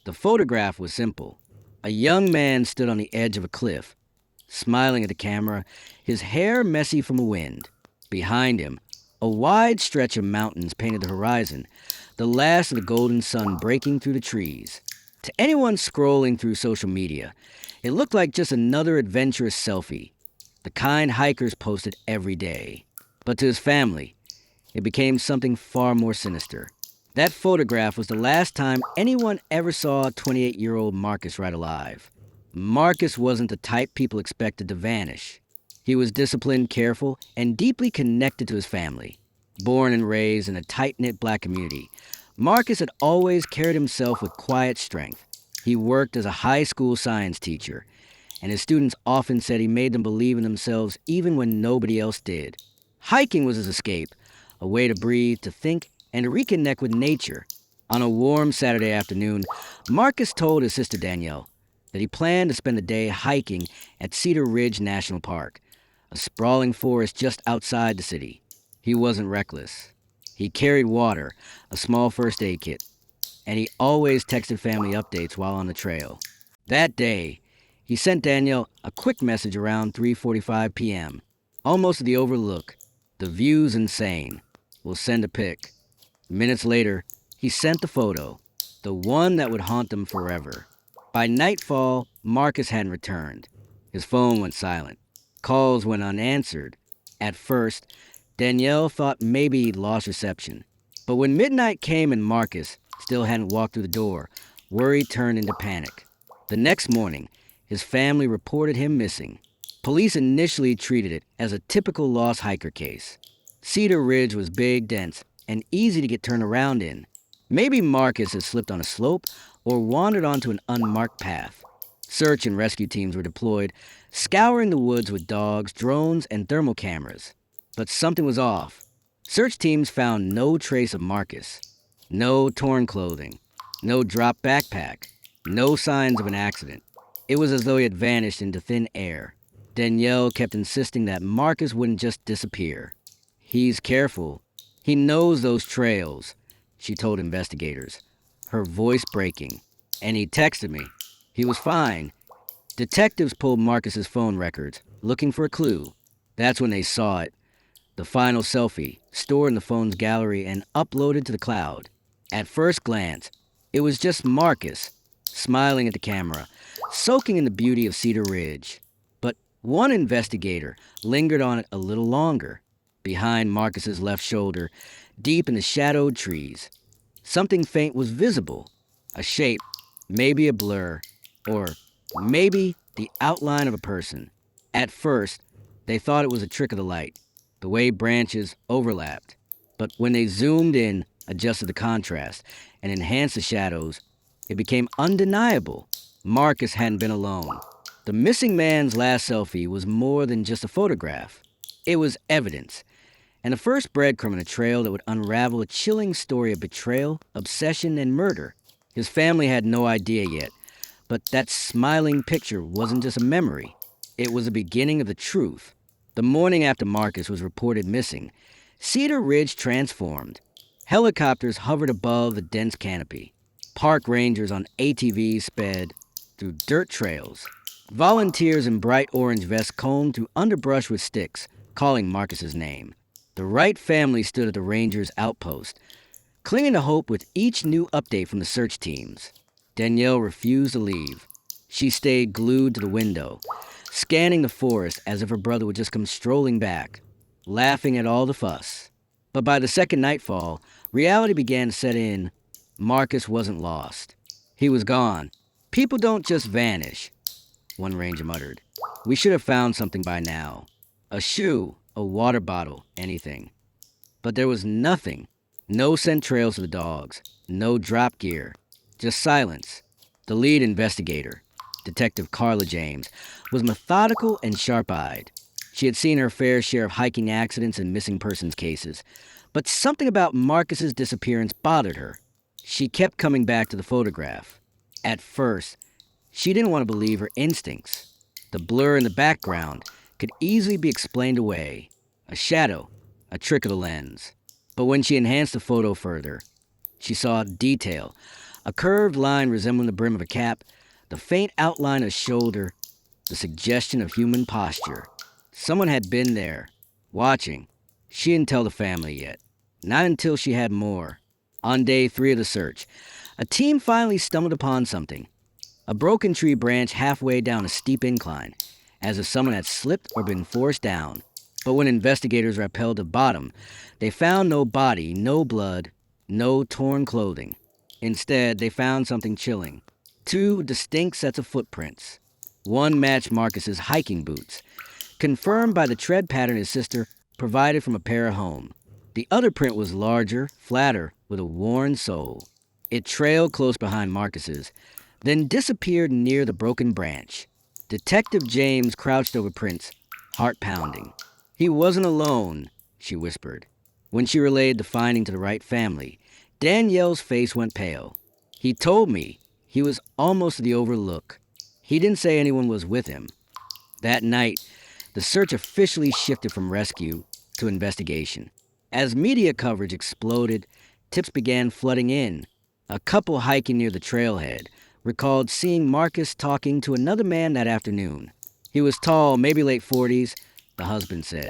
The photograph was simple. A young man stood on the edge of a cliff, smiling at the camera, his hair messy from a wind. Behind him, a wide stretch of mountains painted the horizon, the last of the golden sun breaking through the trees. To anyone scrolling through social media, it looked like just another adventurous selfie, the kind hikers posted every day. But to his family, it became something far more sinister. That photograph was the last time anyone ever saw 28-year-old Marcus right alive. Marcus wasn't the type people expected to vanish. He was disciplined, careful, and deeply connected to his family. Born and raised in a tight-knit black community, Marcus had always carried himself with quiet strength. He worked as a high school science teacher, and his students often said he made them believe in themselves even when nobody else did. Hiking was his escape, a way to breathe, to think, and to reconnect with nature. On a warm Saturday afternoon, Marcus told his sister Danielle that he planned to spend the day hiking at Cedar Ridge National Park, a sprawling forest just outside the city. He wasn't reckless. He carried water, a small first aid kit, and he always texted family updates while on the trail. That day, he sent Danielle a quick message around 3:45 p.m. Almost at the overlook. The view's insane. We'll send a pic. Minutes later, he sent the photo, the one that would haunt them forever. By nightfall, Marcus hadn't returned. His phone went silent. Calls went unanswered. At first, Danielle thought maybe he'd lost reception. But when midnight came and Marcus still hadn't walked through the door, worry turned into panic. The next morning, his family reported him missing. Police initially treated it as a typical lost hiker case. Cedar Ridge was big, dense, and easy to get turned around in. Maybe Marcus had slipped on a slope or wandered onto an unmarked path. Search and rescue teams were deployed, scouring the woods with dogs, drones, and thermal cameras. But something was off. Search teams found no trace of Marcus. No torn clothing. No dropped backpack. No signs of an accident. It was as though he had vanished into thin air. Danielle kept insisting that Marcus wouldn't just disappear. He's careful. He knows those trails, she told investigators, her voice breaking. And he texted me. He was fine. Detectives pulled Marcus's phone records, looking for a clue. That's when they saw it. The final selfie, stored in the phone's gallery and uploaded to the cloud. At first glance, it was just Marcus, smiling at the camera, soaking in the beauty of Cedar Ridge. But one investigator lingered on it a little longer. Behind Marcus's left shoulder, deep in the shadowed trees, something faint was visible. A shape, maybe a blur, or maybe the outline of a person. At first, they thought it was a trick of the light, the way branches overlapped. But when they zoomed in, adjusted the contrast, and enhanced the shadows, it became undeniable. Marcus hadn't been alone. The missing man's last selfie was more than just a photograph. It was evidence, and the first breadcrumb in a trail that would unravel a chilling story of betrayal, obsession, and murder. His family had no idea yet, but that smiling picture wasn't just a memory. It was the beginning of the truth. The morning after Marcus was reported missing, Cedar Ridge transformed. Helicopters hovered above the dense canopy. Park rangers on ATVs sped through dirt trails. Volunteers in bright orange vests combed through underbrush with sticks, calling Marcus's name. The Wright family stood at the rangers' outpost, clinging to hope with each new update from the search teams. Danielle refused to leave. She stayed glued to the window, scanning the forest as if her brother would just come strolling back, laughing at all the fuss. But by the second nightfall, reality began to set in. Marcus wasn't lost. He was gone. People don't just vanish, one ranger muttered. We should have found something by now. A shoe, a water bottle, anything. But there was nothing. No scent trails of the dogs. No drop gear. Just silence. The lead investigator, Detective Carla James, was methodical and sharp-eyed. She had seen her fair share of hiking accidents and missing persons cases, but something about Marcus's disappearance bothered her. She kept coming back to the photograph. At first, she didn't want to believe her instincts. The blur in the background could easily be explained away. A shadow, a trick of the lens. But when she enhanced the photo further, she saw detail. A A curved line resembling the brim of a cap, the faint outline of a shoulder, the suggestion of human posture. Someone had been there, watching. She didn't tell the family yet. Not until she had more. On day 3 of the search, a team finally stumbled upon something. A broken tree branch halfway down a steep incline, as if someone had slipped or been forced down. But when investigators rappelled the bottom, they found no body, no blood, no torn clothing. Instead, they found something chilling. 2 distinct sets of footprints. One matched Marcus's hiking boots, confirmed by the tread pattern his sister provided from a pair at home. The other print was larger, flatter, with a worn sole. It trailed close behind Marcus's, then disappeared near the broken branch. Detective James crouched over Prince, heart pounding. He wasn't alone, she whispered. When she relayed the finding to the right family, Danielle's face went pale. He told me he was almost the overlook. He didn't say anyone was with him. That night, the search officially shifted from rescue to investigation. As media coverage exploded, tips began flooding in. A couple hiking near the trailhead recalled seeing Marcus talking to another man that afternoon. He was tall, maybe late 40s, the husband said,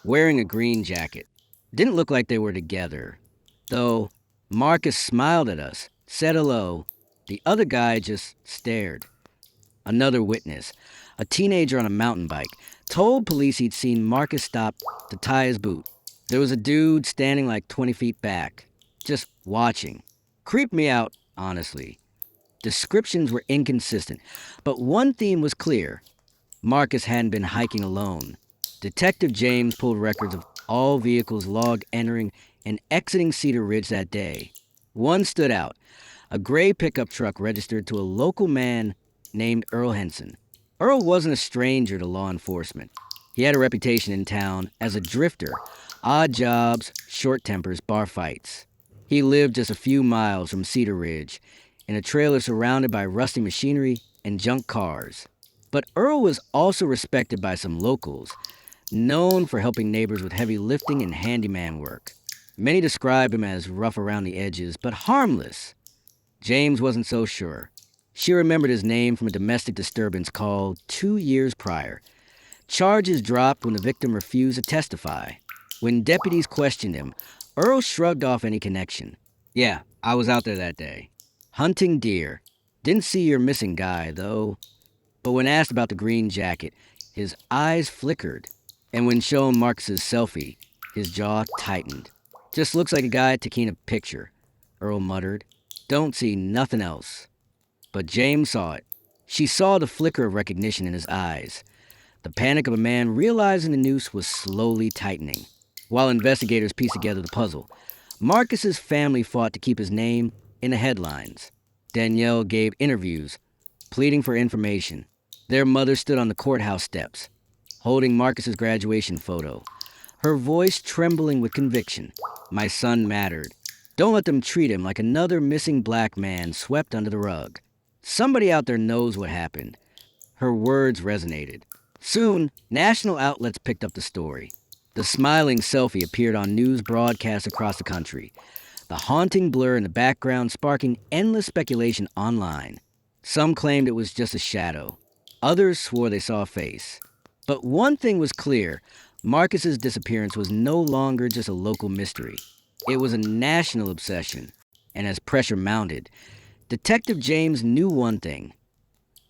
wearing a green jacket. Didn't look like they were together. Though Marcus smiled at us, said hello. The other guy just stared. Another witness, a teenager on a mountain bike, told police he'd seen Marcus stop to tie his boot. There was a dude standing like 20 feet back, just watching. Creeped me out, honestly. Descriptions were inconsistent, but one theme was clear. Marcus hadn't been hiking alone. Detective James pulled records of all vehicles logged entering and exiting Cedar Ridge that day. One stood out, a gray pickup truck registered to a local man named Earl Henson. Earl wasn't a stranger to law enforcement. He had a reputation in town as a drifter, odd jobs, short tempers, bar fights. He lived just a few miles from Cedar Ridge, in a trailer surrounded by rusty machinery and junk cars. But Earl was also respected by some locals, known for helping neighbors with heavy lifting and handyman work. Many described him as rough around the edges, but harmless. James wasn't so sure. She remembered his name from a domestic disturbance call 2 years prior. Charges dropped when the victim refused to testify. When deputies questioned him, Earl shrugged off any connection. Yeah, I was out there that day. Hunting deer. Didn't see your missing guy, though. But when asked about the green jacket, his eyes flickered. And when shown Marcus's selfie, his jaw tightened. Just looks like a guy taking a picture, Earl muttered. Don't see nothing else. But James saw it. She saw the flicker of recognition in his eyes. The panic of a man realizing the noose was slowly tightening. While investigators pieced together the puzzle, Marcus's family fought to keep his name in the headlines. Danielle gave interviews, pleading for information. Their mother stood on the courthouse steps, holding Marcus's graduation photo, her voice trembling with conviction. My son mattered. Don't let them treat him like another missing black man swept under the rug. Somebody out there knows what happened. Her words resonated. Soon, national outlets picked up the story. The smiling selfie appeared on news broadcasts across the country, the haunting blur in the background sparking endless speculation online. Some claimed it was just a shadow. Others swore they saw a face. But one thing was clear. Marcus's disappearance was no longer just a local mystery. It was a national obsession. And as pressure mounted, Detective James knew one thing.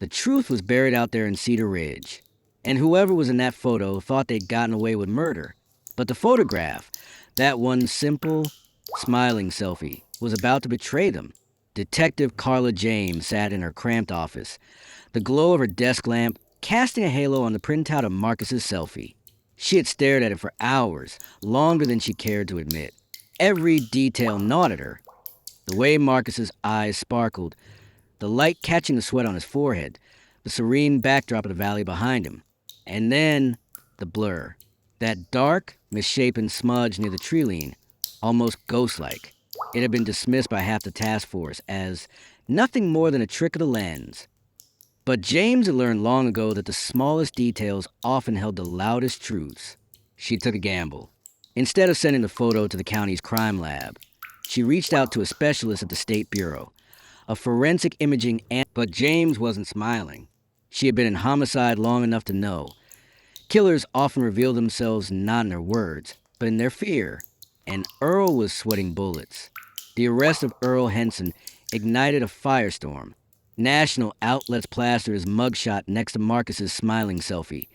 The truth was buried out there in Cedar Ridge. And whoever was in that photo thought they'd gotten away with murder. But the photograph, that one simple, smiling selfie, was about to betray them. Detective Carla James sat in her cramped office, the glow of her desk lamp casting a halo on the printout of Marcus's selfie. She had stared at it for hours, longer than she cared to admit. Every detail gnawed at her. The way Marcus's eyes sparkled, the light catching the sweat on his forehead, the serene backdrop of the valley behind him. And then, the blur. That dark, misshapen smudge near the tree lean, almost ghost-like. It had been dismissed by half the task force as nothing more than a trick of the lens. But James had learned long ago that the smallest details often held the loudest truths. She took a gamble. Instead of sending the photo to the county's crime lab, she reached out to a specialist at the State Bureau, a forensic imaging but James wasn't smiling. She had been in homicide long enough to know. Killers often reveal themselves not in their words, but in their fear. And Earl was sweating bullets. The arrest of Earl Henson ignited a firestorm. National outlets plastered his mugshot next to Marcus's smiling selfie.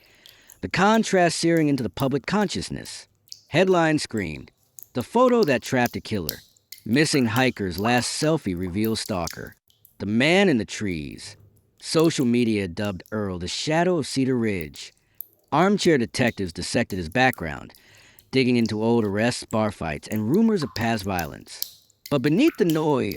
The contrast searing into the public consciousness. Headlines screamed, "The photo that trapped a killer. Missing hiker's last selfie reveals stalker." The man in the trees. Social media dubbed Earl the shadow of Cedar Ridge. Armchair detectives dissected his background, digging into old arrests, bar fights, and rumors of past violence. But beneath the noise,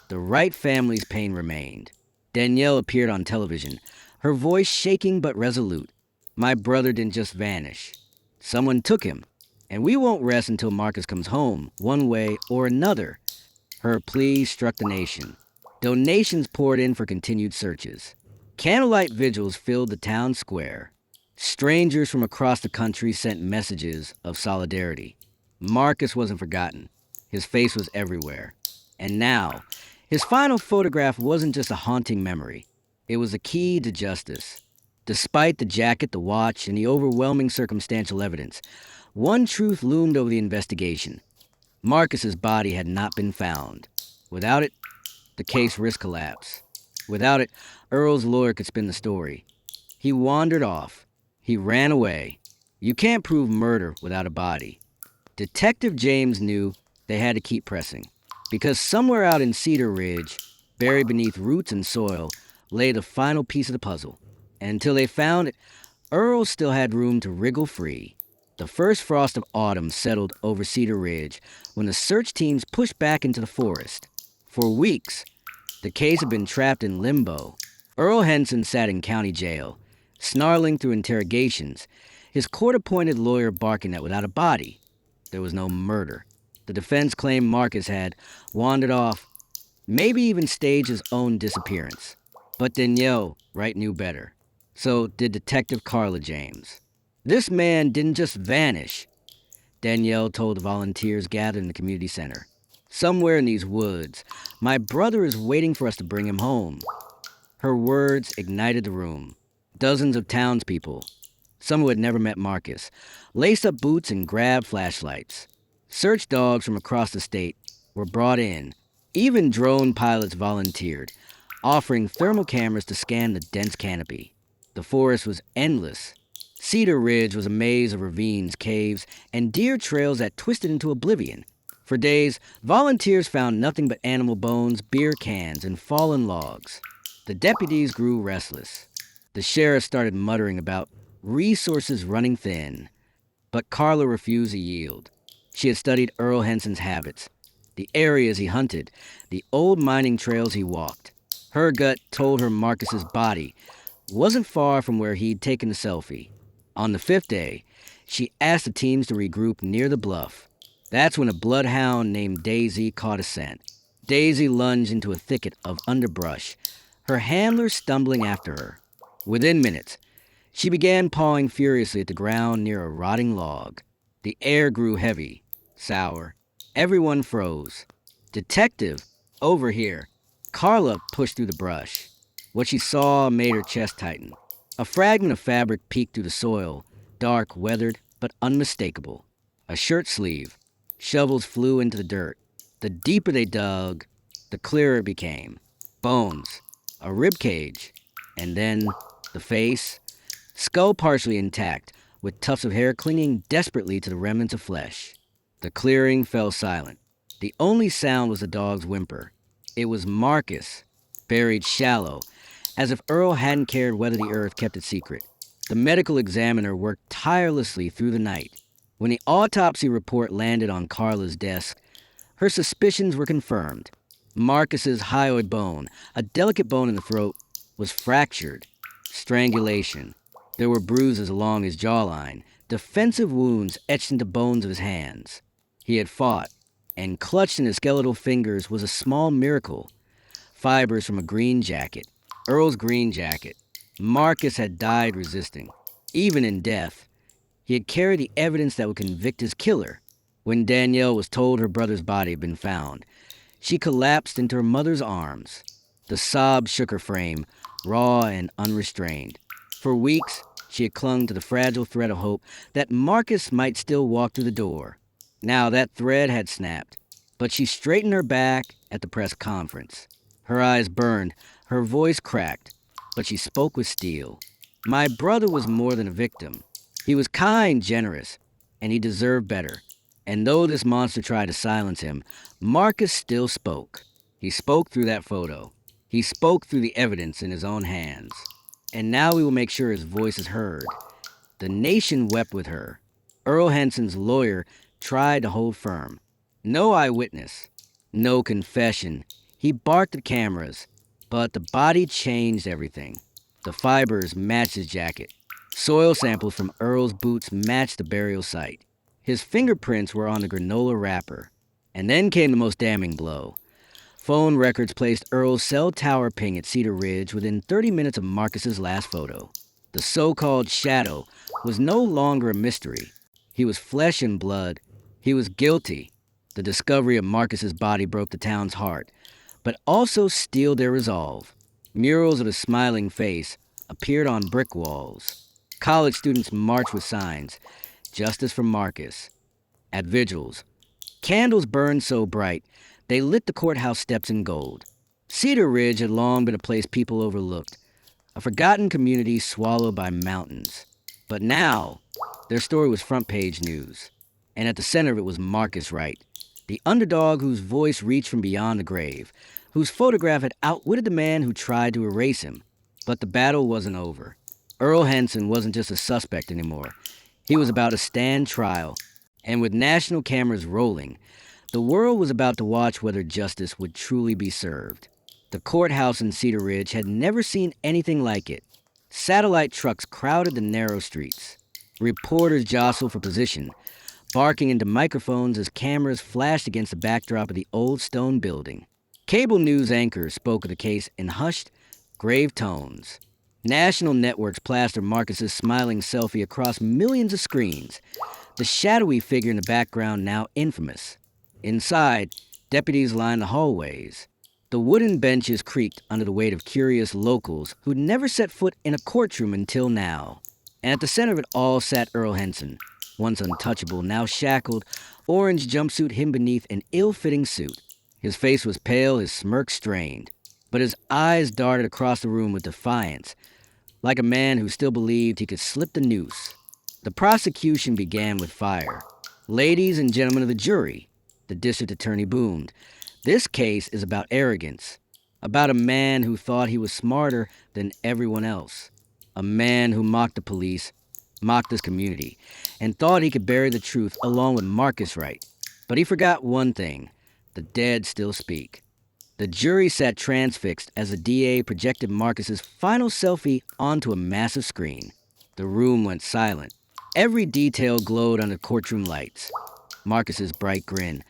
the Wright family's pain remained. Danielle appeared on television, her voice shaking but resolute. "My brother didn't just vanish. Someone took him, and we won't rest until Marcus comes home, one way or another." Her plea struck the nation. Donations poured in for continued searches. Candlelight vigils filled the town square. Strangers from across the country sent messages of solidarity. Marcus wasn't forgotten. His face was everywhere. And now, his final photograph wasn't just a haunting memory. It was a key to justice. Despite the jacket, the watch, and the overwhelming circumstantial evidence, one truth loomed over the investigation. Marcus's body had not been found. Without it, the case risked collapse. Without it, Earl's lawyer could spin the story. He wandered off. He ran away. You can't prove murder without a body. Detective James knew they had to keep pressing, because somewhere out in Cedar Ridge, buried beneath roots and soil, lay the final piece of the puzzle. And until they found it, Earl still had room to wriggle free. The first frost of autumn settled over Cedar Ridge when the search teams pushed back into the forest. For weeks, the case had been trapped in limbo. Earl Henson sat in county jail, snarling through interrogations, his court-appointed lawyer barking that without a body, there was no murder. The defense claimed Marcus had wandered off, maybe even staged his own disappearance. But Danielle Wright knew better. So did Detective Carla James. "This man didn't just vanish," Danielle told the volunteers gathered in the community center. "Somewhere in these woods, my brother is waiting for us to bring him home." Her words ignited the room. Dozens of townspeople, some who had never met Marcus, laced up boots and grabbed flashlights. Search dogs from across the state were brought in. Even drone pilots volunteered, offering thermal cameras to scan the dense canopy. The forest was endless. Cedar Ridge was a maze of ravines, caves, and deer trails that twisted into oblivion. For days, volunteers found nothing but animal bones, beer cans, and fallen logs. The deputies grew restless. The sheriff started muttering about resources running thin. But Carla refused to yield. She had studied Earl Henson's habits, the areas he hunted, the old mining trails he walked. Her gut told her Marcus's body wasn't far from where he'd taken the selfie. On the fifth day, she asked the teams to regroup near the bluff. That's when a bloodhound named Daisy caught a scent. Daisy lunged into a thicket of underbrush, her handler stumbling after her. Within minutes, she began pawing furiously at the ground near a rotting log. The air grew heavy, sour. Everyone froze. "Detective, over here." Carla pushed through the brush. What she saw made her chest tighten. A fragment of fabric peeked through the soil, dark, weathered, but unmistakable. A shirt sleeve. Shovels flew into the dirt. The deeper they dug, the clearer it became. Bones. A rib cage. And then the face. Skull partially intact, with tufts of hair clinging desperately to the remnants of flesh. The clearing fell silent. The only sound was the dog's whimper. It was Marcus, buried shallow, as if Earl hadn't cared whether the earth kept it secret. The medical examiner worked tirelessly through the night. When the autopsy report landed on Carla's desk, her suspicions were confirmed. Marcus's hyoid bone, a delicate bone in the throat, was fractured. Strangulation. There were bruises along his jawline, defensive wounds etched into bones of his hands. He had fought, and clutched in his skeletal fingers was a small miracle. Fibers from a green jacket. Earl's green jacket. Marcus had died resisting. Even in death, he had carried the evidence that would convict his killer. When Danielle was told her brother's body had been found, she collapsed into her mother's arms. The sob shook her frame, raw and unrestrained. For weeks, she had clung to the fragile thread of hope that Marcus might still walk through the door. Now that thread had snapped, but she straightened her back at the press conference. Her eyes burned, her voice cracked, but she spoke with steel. My brother was more than a victim. He was kind, generous, and he deserved better. And though this monster tried to silence him, Marcus still spoke. He spoke through that photo. He spoke through the evidence in his own hands. And now we will make sure his voice is heard. The nation wept with her. Earl Henson's lawyer tried to hold firm. No eyewitness, no confession. He barked at cameras, but the body changed everything. The fibers matched his jacket. Soil samples from Earl's boots matched the burial site. His fingerprints were on the granola wrapper. And then came the most damning blow. Phone records placed Earl's cell tower ping at Cedar Ridge within 30 minutes of Marcus's last photo. The so-called shadow was no longer a mystery. He was flesh and blood. He was guilty. The discovery of Marcus's body broke the town's heart, but also steeled their resolve. Murals of his smiling face appeared on brick walls. College students marched with signs, "Justice for Marcus." At vigils, candles burned so bright they lit the courthouse steps in gold. Cedar Ridge had long been a place people overlooked, a forgotten community swallowed by mountains. But now, their story was front-page news. And at the center of it was Marcus Wright, the underdog whose voice reached from beyond the grave, whose photograph had outwitted the man who tried to erase him. But the battle wasn't over. Earl Henson wasn't just a suspect anymore. He was about to stand trial. And with national cameras rolling, the world was about to watch whether justice would truly be served. The courthouse in Cedar Ridge had never seen anything like it. Satellite trucks crowded the narrow streets. Reporters jostled for position, barking into microphones as cameras flashed against the backdrop of the old stone building. Cable news anchors spoke of the case in hushed, grave tones. National networks plastered Marcus's smiling selfie across millions of screens, the shadowy figure in the background now infamous. Inside, deputies lined the hallways. The wooden benches creaked under the weight of curious locals who'd never set foot in a courtroom until now. And at the center of it all sat Earl Henson, once untouchable, now shackled, orange jumpsuit hidden beneath an ill-fitting suit. His face was pale, his smirk strained, but his eyes darted across the room with defiance, like a man who still believed he could slip the noose. The prosecution began with fire. "Ladies and gentlemen of the jury," the district attorney boomed, "this case is about arrogance, about a man who thought he was smarter than everyone else, a man who mocked the police, mocked this community, and thought he could bury the truth along with Marcus Wright. But he forgot one thing: the dead still speak." The jury sat transfixed as the DA projected Marcus's final selfie onto a massive screen. The room went silent. Every detail glowed under courtroom lights. Marcus's bright grin,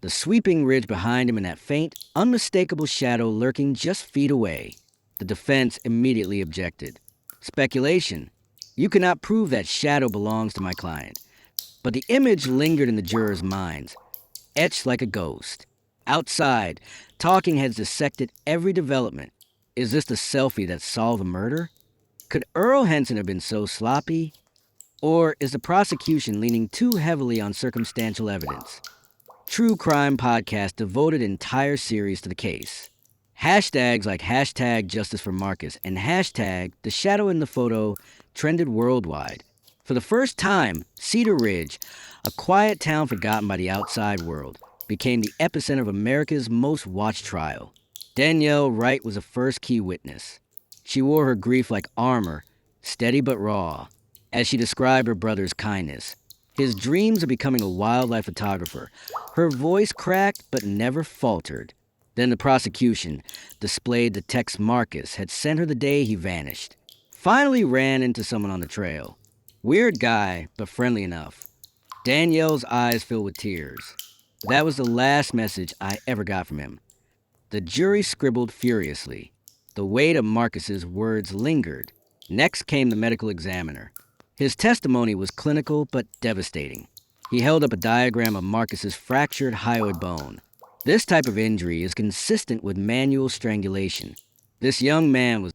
the sweeping ridge behind him, and that faint, unmistakable shadow lurking just feet away. The defense immediately objected. "Speculation. You cannot prove that shadow belongs to my client." But the image lingered in the jurors' minds, etched like a ghost. Outside, talking heads dissected every development. Is this the selfie that solved the murder? Could Earl Henson have been so sloppy? Or is the prosecution leaning too heavily on circumstantial evidence? True Crime Podcast devoted entire series to the case. Hashtags like hashtag Justice for Marcus and hashtag The Shadow in the Photo trended worldwide. For the first time, Cedar Ridge, a quiet town forgotten by the outside world, became the epicenter of America's most watched trial. Danielle Wright was the first key witness. She wore her grief like armor, steady but raw, as she described her brother's kindness. His dreams of becoming a wildlife photographer. Her voice cracked but never faltered. Then the prosecution displayed the text Marcus had sent her the day he vanished. Finally ran into someone on the trail. Weird guy, but friendly enough. Danielle's eyes filled with tears. That was the last message I ever got from him. The jury scribbled furiously. The weight of Marcus's words lingered. Next came the medical examiner. His testimony was clinical but devastating. He held up a diagram of Marcus's fractured hyoid bone. This type of injury is consistent with manual strangulation. This young man was